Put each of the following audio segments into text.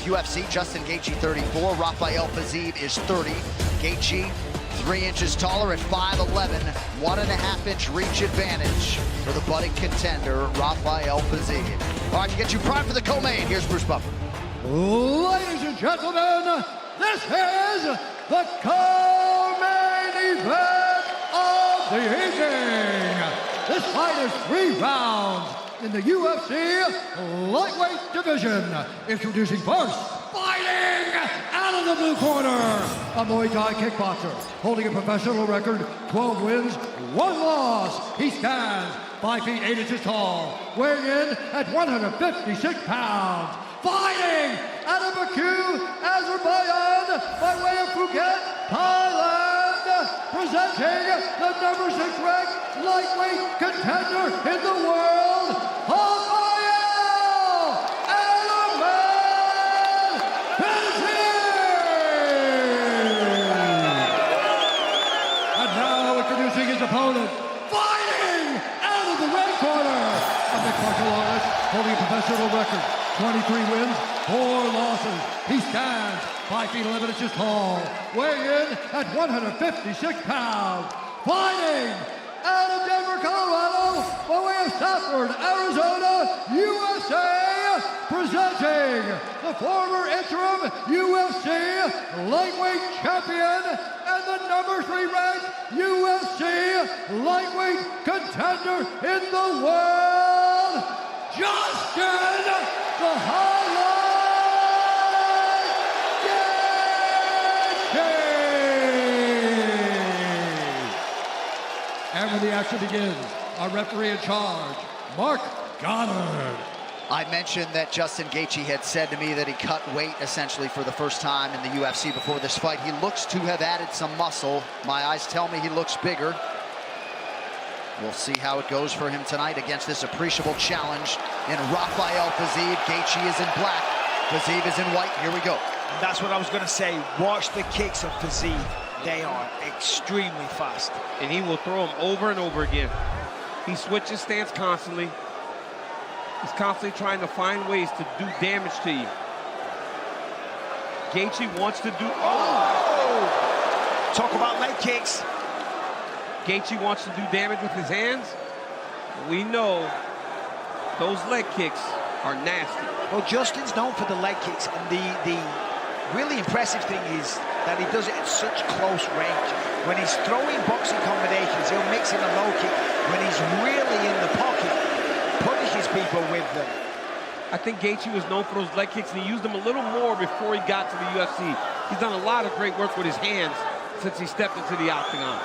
UFC, Justin Gaethje 34, Rafael Fiziev is 30. Gaethje 3 inches taller at 5'11", 1.5-inch reach advantage for the budding contender, Rafael Fiziev. All right, to get you primed for the co-main, here's Bruce Buffer. Ladies and gentlemen, this is the co-main event of the evening. This fight is 3 rounds in the UFC lightweight division. Introducing first, fighting out of the blue corner, a Muay Thai kickboxer holding a professional record, 12 wins, 1 loss. He stands 5 feet 8 inches tall, weighing in at 156 pounds. Fighting out of Baku, Azerbaijan, by way of Phuket, Thailand, presenting the number 6 ranked lightweight contender in the world, Ataman And now introducing his opponent, fighting out of the red corner, a mixed martial artist holding a professional record, 23 wins, 4 losses. He stands 5 feet 11 inches tall, weighing in at 156 pounds. Fighting out of Denver, Colorado, by way of Stafford, Arizona, USA, presenting the former interim UFC lightweight champion and the number 3 ranked UFC lightweight contender in the world, Justin the Hightlight Gaethje! And when the action begins, our referee in charge, Mark Goddard. I mentioned that Justin Gaethje had said to me that he cut weight essentially for the first time in the UFC before this fight. He looks to have added some muscle. My eyes tell me he looks bigger. We'll see how it goes for him tonight against this appreciable challenge in Rafael Fiziev. Gaethje is in black, Fiziev is in white. Here we go. And that's what I was going to say. Watch the kicks of Fiziev. They are extremely fast. And he will throw them over and over again. He switches stance constantly. He's constantly trying to find ways to do damage to you. Gaethje wants to do... Oh! Talk about leg kicks. Gaethje wants to do damage with his hands. We know those leg kicks are nasty. Well, Justin's known for the leg kicks, and the really impressive thing is that he does it at such close range. When he's throwing boxing combinations, he'll mix in a low kick. When he's really in the pocket, punishes people with them. I think Gaethje was known for those leg kicks, and he used them a little more before he got to the UFC. He's done a lot of great work with his hands since he stepped into the octagon.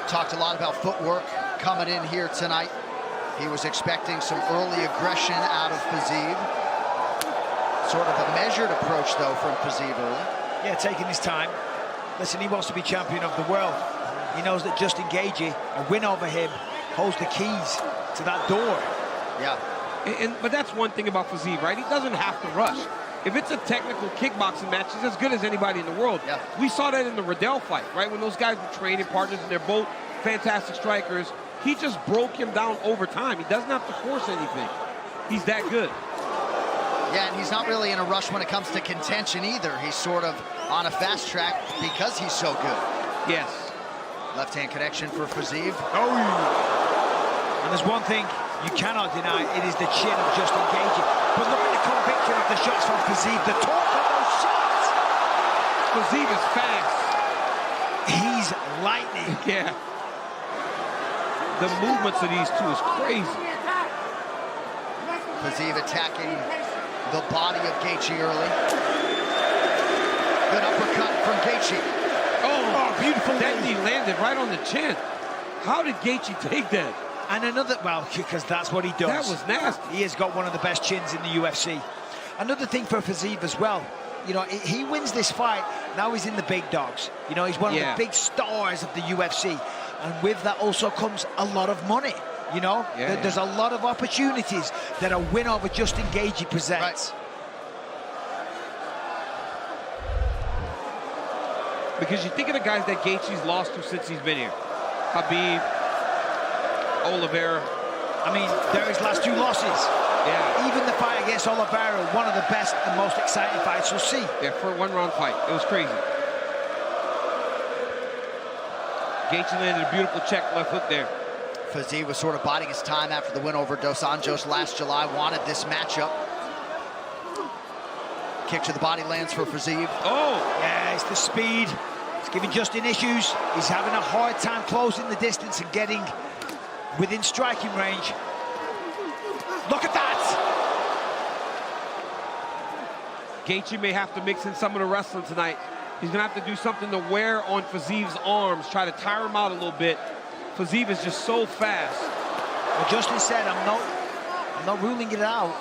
Talked a lot about footwork coming in here tonight. He was expecting some early aggression out of Fiziev. Sort of a measured approach, though, from Fiziev early. Yeah, taking his time. Listen, he wants to be champion of the world. He knows that Justin Gaethje, a win over him, holds the keys to that door. Yeah. But that's one thing about Fiziev, right? He doesn't have to rush. If it's a technical kickboxing match, he's as good as anybody in the world. Yeah. We saw that in the Riddell fight, right? When those guys were training partners and they're both fantastic strikers, he just broke him down over time. He doesn't have to force anything. He's that good. Yeah, and he's not really in a rush when it comes to contention either. He's sort of on a fast track because he's so good. Yes. Left-hand connection for Fiziev. Oh! And there's one thing you cannot deny, it is the chin of Justin Gaethje. But look at the conviction of the shots from Fiziev, the torque of those shots! Fiziev is fast. He's lightning. Yeah. The movements of these two is crazy. Fiziev attacking the body of Gaethje early. Good uppercut from Gaethje. Oh, beautiful. That knee landed right on the chin. How did Gaethje take that? And another, well, because that's what he does. That was nasty. He has got one of the best chins in the UFC. Another thing for Fiziev as well, you know, he wins this fight, now he's in the big dogs. You know, he's one of the big stars of the UFC. And with that also comes a lot of money, you know? There's a lot of opportunities that a win over Justin Gaethje presents. Right. Because you think of the guys that Gaethje's lost to since he's been here. Khabib, Oliveira. I mean, they're his last 2 losses. Yeah. Even the fight against Oliveira, one of the best and most exciting fights you'll see. Yeah, for a one-round fight. It was crazy. Gaethje landed a beautiful check left hook there. Fiziev was sort of biding his time after the win over Dos Anjos last July, wanted this matchup. Kick to the body lands for Fiziev. Oh! Yeah, it's the speed. It's giving Justin issues. He's having a hard time closing the distance and getting within striking range. Look at that! Gaethje may have to mix in some of the wrestling tonight. He's gonna have to do something to wear on Fiziev's arms, try to tire him out a little bit. Fiziev is just so fast. Well, Justin said, I'm not ruling it out.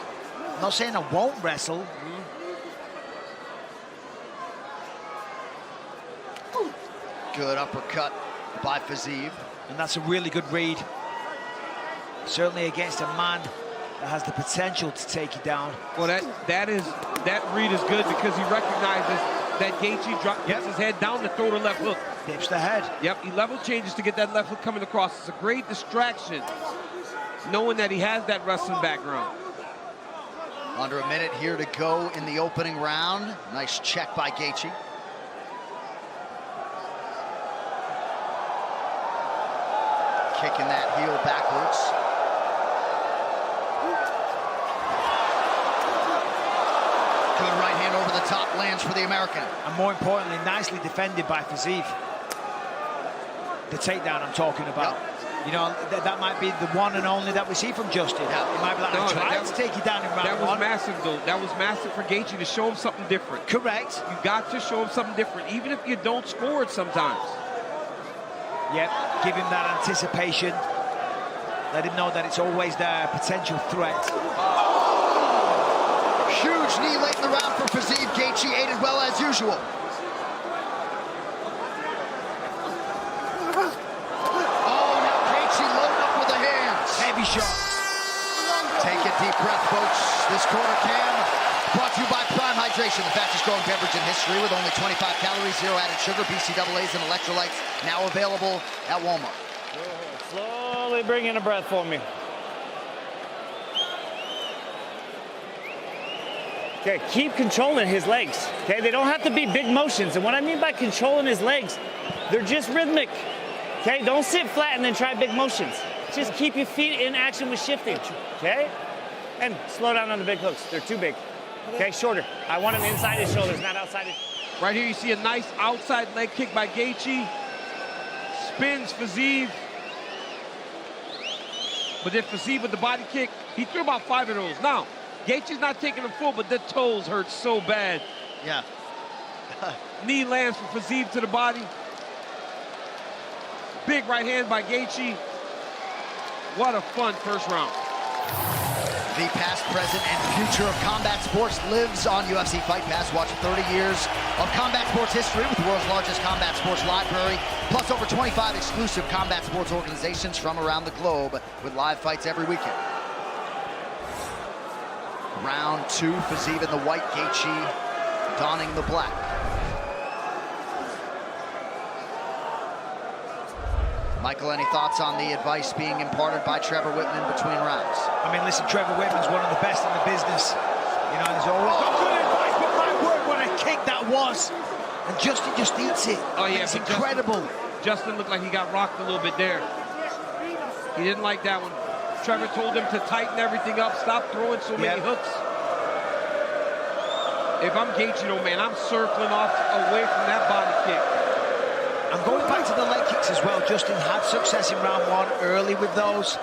I'm not saying I won't wrestle. Good uppercut by Fiziev. And that's a really good read. Certainly against a man that has the potential to take you down. Well, that read is good because he recognizes that Gaethje gets his head down to throw the left hook. Dips the head. Yep, he level changes to get that left hook coming across. It's a great distraction, knowing that he has that wrestling background. Under a minute here to go in the opening round. Nice check by Gaethje. Kicking that heel backwards. Good right hand over the top lands for the American. And more importantly, nicely defended by Fiziev. The takedown I'm talking about. Yep. You know, that might be the one and only that we see from Justin. Yeah. It might be like, I tried to take you down in round That was one. massive, though. That was massive for Gaethje to show him something different. Correct. You got to show him something different, even if you don't score it sometimes. Yep, give him that anticipation. Let him know that it's always there, potential threat. Huge knee late in the round for Fiziev. Gaethje ate it well as usual. Oh, now Gaethje loaded up with the hands. Heavy shot. Take a deep breath, folks. This quarter cam brought to you by Prime Hydration, the fastest growing beverage in history with only 25 calories, zero added sugar, BCAAs, and electrolytes. Now available at Walmart. Slowly bring in a breath for me. Okay, keep controlling his legs. Okay, they don't have to be big motions. And what I mean by controlling his legs, they're just rhythmic. Okay, don't sit flat and then try big motions. Just keep your feet in action with shifting. Okay? And slow down on the big hooks. They're too big. Okay, shorter. I want him inside his shoulders, not outside his... Right here, you see a nice outside leg kick by Gaethje. Spins Fiziev. But then Fiziev with the body kick, he threw about 5 of those. Now, Gaethje's not taking them full, but the toes hurt so bad. Yeah. Knee lands for Fiziev to the body. Big right hand by Gaethje. What a fun first round. The past, present, and future of combat sports lives on UFC Fight Pass. Watch 30 years of combat sports history with the world's largest combat sports library, plus over 25 exclusive combat sports organizations from around the globe with live fights every weekend. Round 2, Fiziev in the white, Gaethje donning the black. Michael, any thoughts on the advice being imparted by Trevor Whitman between rounds? I mean, listen, Trevor Whitman's one of the best in the business. You know, there's always good advice, but my word, what a kick that was. And Justin just eats it. Oh, yeah, it's incredible. Justin looked like he got rocked a little bit there. He didn't like that one. Trevor told him to tighten everything up, stop throwing so many hooks. If I'm Gaethje, though, man, I'm circling off away from that body kick. I'm going back to the leg kicks as well. Justin had success in round 1 early with those.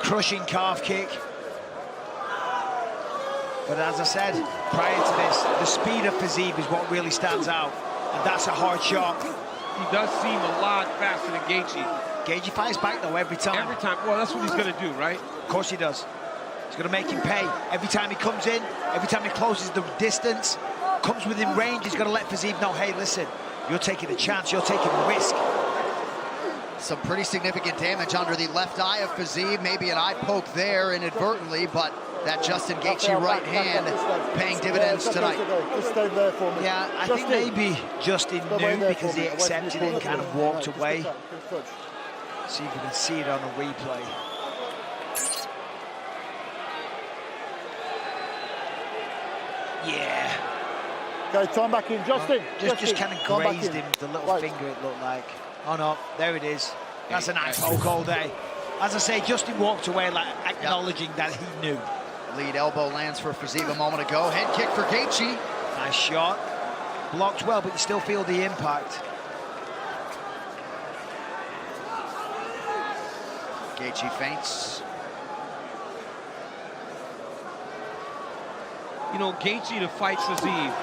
Crushing calf kick. But as I said, prior to this, the speed of Fiziev is what really stands out. And that's a hard shot. He does seem a lot faster than Gaethje. Gaethje fights back, though, every time. Every time. Well, that's what he's going to do, right? Of course he does. He's going to make him pay. Every time he comes in, every time he closes the distance, comes within range, he's going to let Fiziev know, hey, listen, you're taking a chance, you're taking a risk. Some pretty significant damage under the left eye of Fiziev. Maybe an eye poke there inadvertently, but that Justin Gaethje right hand paying dividends tonight. Yeah, I think maybe Justin knew because he accepted it and kind of walked away. See if we can see it on the replay. Yeah. Okay, turn back in, Justin. Just kind of turn back grazed in. him with the little Right. finger, it looked like. Oh no, there it is. That's a nice poke all day. As I say, Justin walked away like acknowledging that he knew. Lead elbow lands for Fiziev a moment ago. Head kick for Gaethje. Nice shot. Blocked well, but you still feel the impact. Gaethje feints. You know, Gaethje to fight Fiziev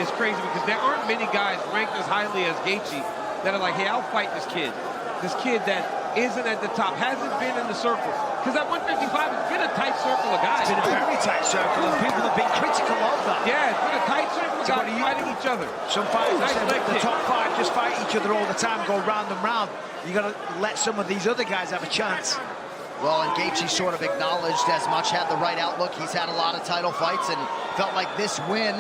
is crazy because there aren't many guys ranked as highly as Gaethje that are like, hey, I'll fight this kid. This kid that isn't at the top, hasn't been in the circle. Because at 155, it's been a tight circle of guys. It's been a very tight circle, and people have been critical of that. Yeah, it's been a tight circle of guys fighting each other. Some fighters Nice say leg the kick. top five just fight each other all the time, go round and round. You got to let some of these other guys have a chance. Well, and Gaethje sort of acknowledged as much, had the right outlook. He's had a lot of title fights and felt like this win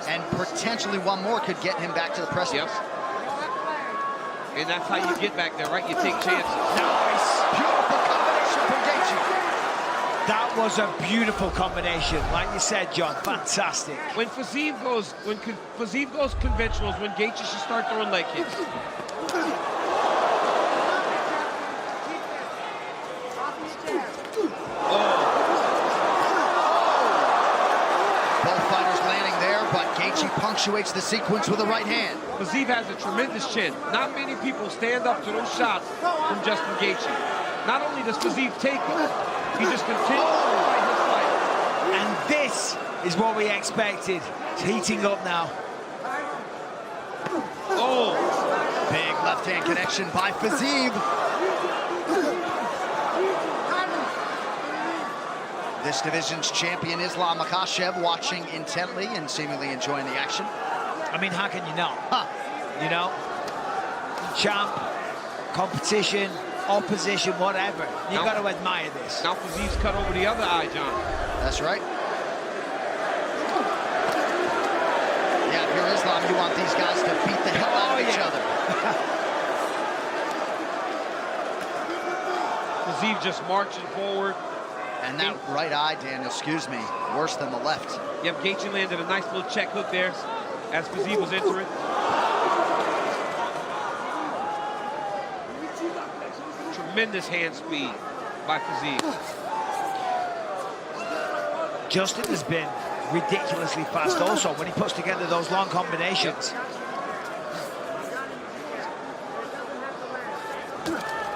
and potentially one more could get him back to the precipice. Yep. And that's how you get back there, right? You take chances. Nice. Beautiful combination from Gaethje. That was a beautiful combination. Like you said, John, fantastic. When Fiziev goes conventionals, when Gaethje should start throwing leg kicks. Both fighters landing there, but Gaethje punctuates the sequence with the right hand. Fiziev has a tremendous chin. Not many people stand up to those shots from Justin Gaethje. Not only does Fiziev take them, he just continues to fight his fight. And this is what we expected. It's heating up now. Oh, Big left hand connection by Fiziev. This division's champion Islam Makhachev watching intently and seemingly enjoying the action. I mean, how can you not? You know, champ, competition, opposition, whatever. You got to admire this. now Fiziev's cut over the other eye, John. That's right. Yeah, if you're Islam, you want these guys to beat the hell out of each other. Fiziev just marching forward. And that right eye, Daniel, excuse me, worse than the left. Yep, Gaethje landed a nice little check hook there as Fiziev was entering. Tremendous hand speed by Fiziev. Justin has been ridiculously fast also when he puts together those long combinations.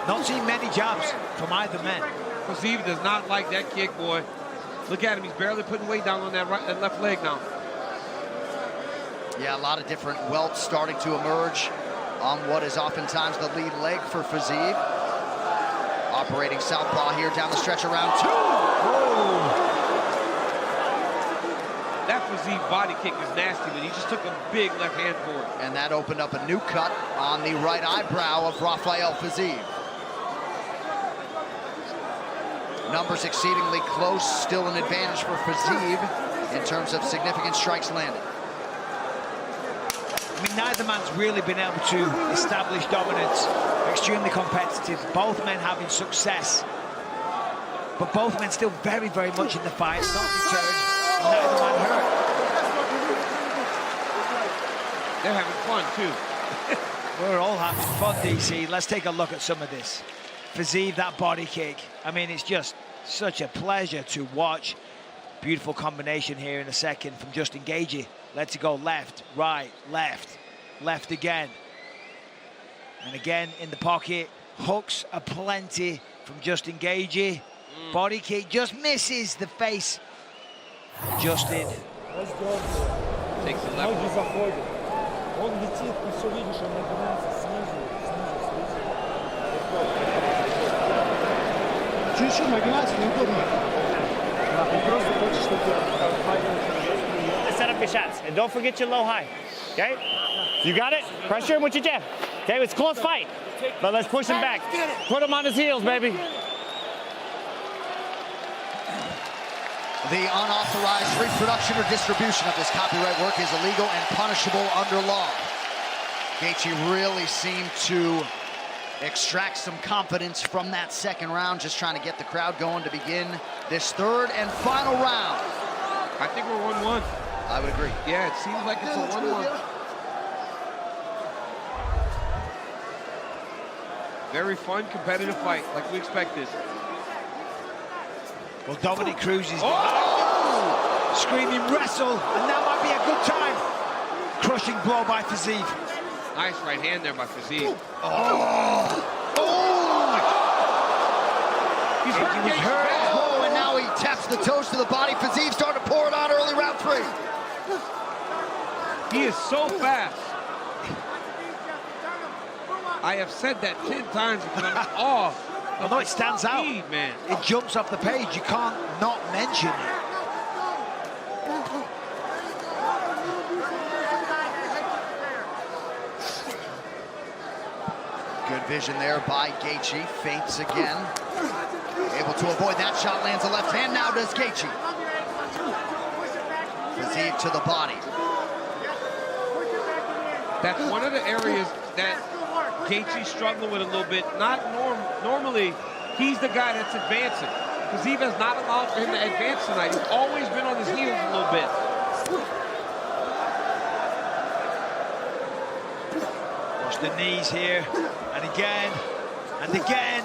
Not seen many jabs from either man. Fiziev does not like that kick, boy. Look at him, he's barely putting weight down on that left leg now. Yeah, a lot of different welts starting to emerge on what is oftentimes the lead leg for Fiziev. Operating southpaw here down the stretch of round 2. That Fiziev body kick is nasty, but he just took a big left hand for it. And that opened up a new cut on the right eyebrow of Rafael Fiziev. Numbers exceedingly close, still an advantage for Fiziev in terms of significant strikes landed. I mean, neither man's really been able to establish dominance. Extremely competitive, both men having success. But both men still very, very much in the fight, not deterred. Neither man hurt. They're having fun, too. We're all having fun, DC. Let's take a look at some of this. Fiziev, that body kick. I mean, it's just such a pleasure to watch. Beautiful combination here in a second from Justin Gaethje. Lets it go left, right, left, left again. And again in the pocket. Hooks aplenty from Justin Gaethje. Body kick just misses the face. Justin. Takes the left. Ноги заходят. Он летит, и все видишь, он нагибается снизу. Чуть-чуть нагибается, неудобно. Он просто хочет, чтобы Set up your shots, and don't forget your low high. Okay? You got it? Pressure him with your jab. Okay, it's a close fight, but let's push him back. Put him on his heels, baby. The unauthorized reproduction or distribution of this copyright work is illegal and punishable under law. Gaethje really seemed to extract some confidence from that second round, just trying to get the crowd going to begin this third and final round. I think we're 1-1. I would agree. Yeah, it seems like it's a 1-1. Very fun, competitive fight, like we expected. Well, Dominic Cruz is screaming wrestle, and that might be a good time. Crushing blow by Fiziev. Nice right hand there by Fiziev. He's hurt. He was hurt. Oh, and now he taps the toes to the body. Fiziev starting to pour it on early round 3. He is so fast. I have said that 10 times because I'm in awe. Although it stands out, man. It jumps off the page. You can't not mention it. Good vision there by Gaethje. Feints again. Able to avoid that shot. Lands a left hand. Now does Gaethje. Fiziev to the body. That's one of the areas that Gaethje's struggling with a little bit. Normally, he's the guy that's advancing. Fiziev has not allowed for him to advance tonight. He's always been on his heels a little bit. Watch the knees here, and again, and again.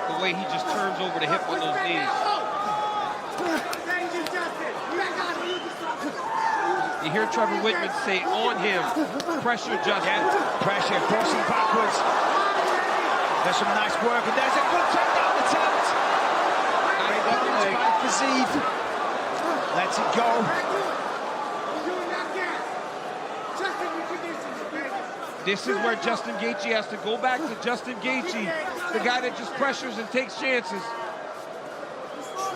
The way he just turns over the hip on those knees. You hear Trevor Whitman say on him, pressure Justin. Yeah, pressure, forcing backwards. There's some nice work, and there's a good takedown attempt. Great defense by Fiziev. Lets it go. This is where Justin Gaethje has to go back to Justin Gaethje, the guy that just pressures and takes chances.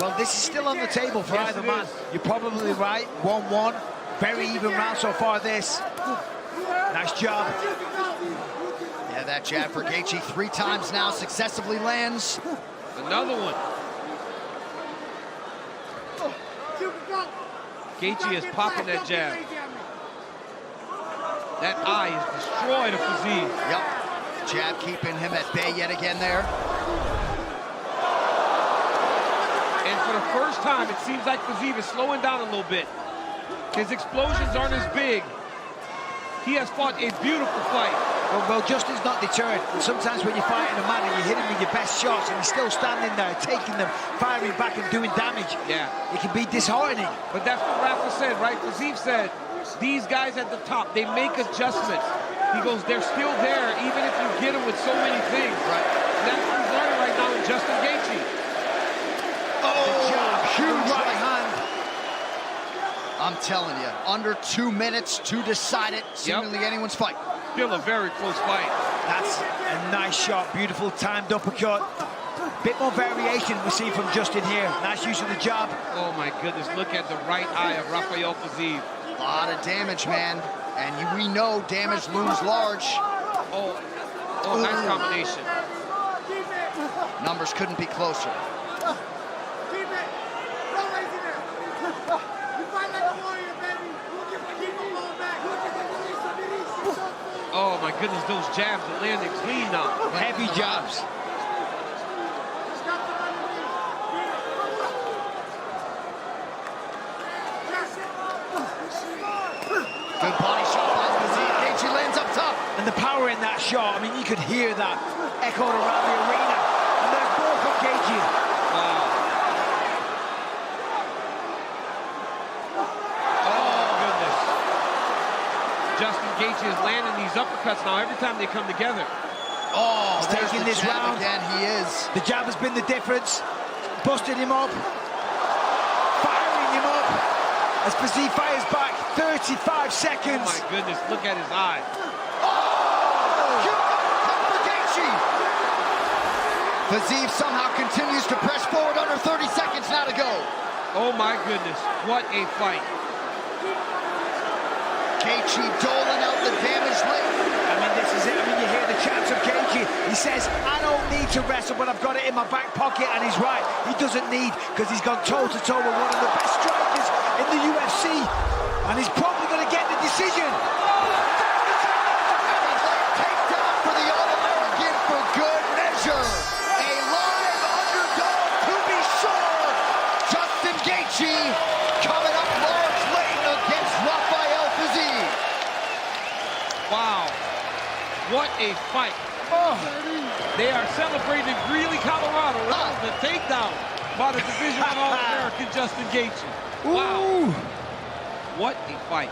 Well, this is still on the table for Yes, either it man. is. You're probably right, 1-1. Very even round so far this. Nice job. Yeah, that jab for Gaethje 3 times now successively lands. Another one. Gaethje is popping that jab. That eye is destroyed of Fiziev. Yep. Jab keeping him at bay yet again there. And for the first time, it seems like Fiziev is slowing down a little bit. His explosions aren't as big. He has fought a beautiful fight. Well, Justin's not deterred. And sometimes when you're fighting a man and you hit him with your best shots and he's still standing there, taking them, firing back and doing damage, Yeah. it can be disheartening. But that's what Rafa said, right? Fiziev said, these guys at the top, they make adjustments. He goes, they're still there, even if you get them with so many things. Right. And that's what he's learning right now in Justin Gaethje. Oh, jab, huge right right hand. I'm telling you, under 2 minutes to decide it. Seemingly anyone's fight. Still a very close fight. That's a nice shot, beautiful timed uppercut. Bit more variation we see from Justin here. Nice use of the jab. Oh my goodness, look at the right eye of Rafael Fiziev. A lot of damage, man. And we know damage looms large. Oh, nice combination. Numbers couldn't be closer. Oh my goodness, those jabs are landing clean now. Heavy jabs. Good body shot by Fiziev. Gaethje lands up top. And the power in that shot, I mean, you could hear that echoed around the arena. And there's both of Gaethje. Wow. Oh goodness. Justin Gaethje is landing these uppercuts now every time they come together. Oh, He's there's taking the this jab round. again. He is. The jab has been the difference. Busted him up. Firing him up. As Fiziev fires back, 35 seconds. Oh my goodness, look at his eye. Fiziev somehow continues to press forward. Under 30 seconds now to go. Oh my goodness, what a fight. Gaethje doling out the damage late. I mean, this is it. I mean, you hear the chants of Gaethje. He says, I don't need to wrestle, but I've got it in my back pocket. And he's right. He doesn't need, because he's gone toe-to-toe with one of the best strikers in the UFC. And he's probably going to get the decision. Takedown for the All-American for good measure. A live underdog, to be sure. Justin Gaethje What a fight. They are celebrating in Greeley, Colorado. That was the takedown by the Division I All-American Justin Gaethje. Wow. What a fight.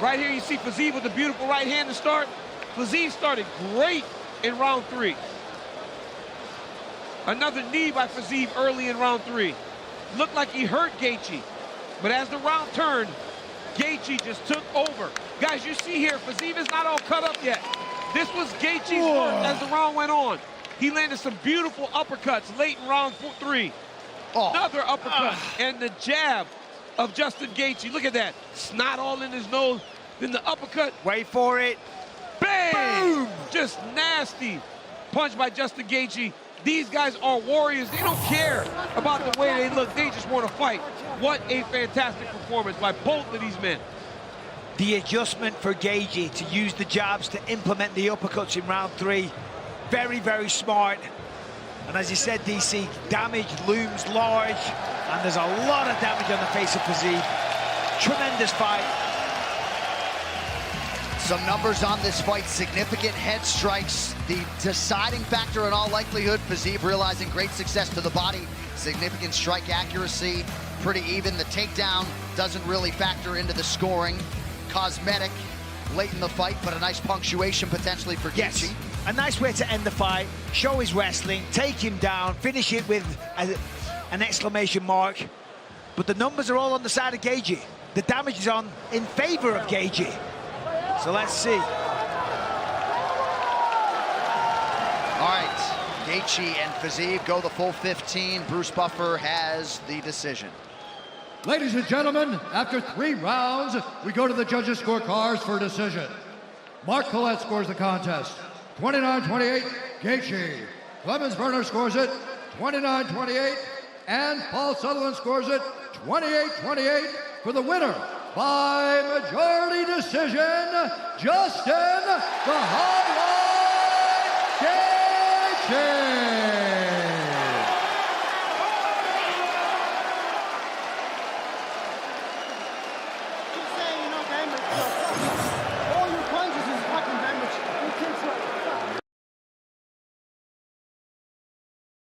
Right here you see Fiziev with a beautiful right hand to start. Fiziev started great in round 3. Another knee by Fiziev early in round 3. Looked like he hurt Gaethje. But as the round turned, Gaethje just took over. Guys, you see here, Fiziev is not all cut up yet. This was Gaethje's work as the round went on. He landed some beautiful uppercuts late in round 3. Another uppercut and the jab of Justin Gaethje. Look at that. Snot all in his nose. Then the uppercut. Wait for it. Bang! Boom! Just nasty punch by Justin Gaethje. These guys are warriors. They don't care about the way they look. They just want to fight. What a fantastic performance by both of these men. The adjustment for Gaethje to use the jabs to implement the uppercuts in round 3. Very, very smart. And as you said, DC, damage looms large. And there's a lot of damage on the face of Fiziev. Tremendous fight. Some numbers on this fight, significant head strikes. The deciding factor in all likelihood, Fiziev realizing great success to the body, significant strike accuracy, pretty even. The takedown doesn't really factor into the scoring. Cosmetic late in the fight, but a nice punctuation potentially for Gaethje. Yes, a nice way to end the fight, show his wrestling, take him down, finish it with an exclamation mark. But the numbers are all on the side of Gaethje. The damage is on in favor of Gaethje. So let's see. All right, Gaethje and Fiziev go the full 15. Bruce Buffer has the decision. Ladies and gentlemen, after 3 rounds, we go to the judges' scorecards for a decision. Mark Collette scores the contest, 29-28, Gaethje. Clemens Berner scores it, 29-28, and Paul Sutherland scores it, 28-28, for the winner by majority decision, Justin the Hightlight Gaethje.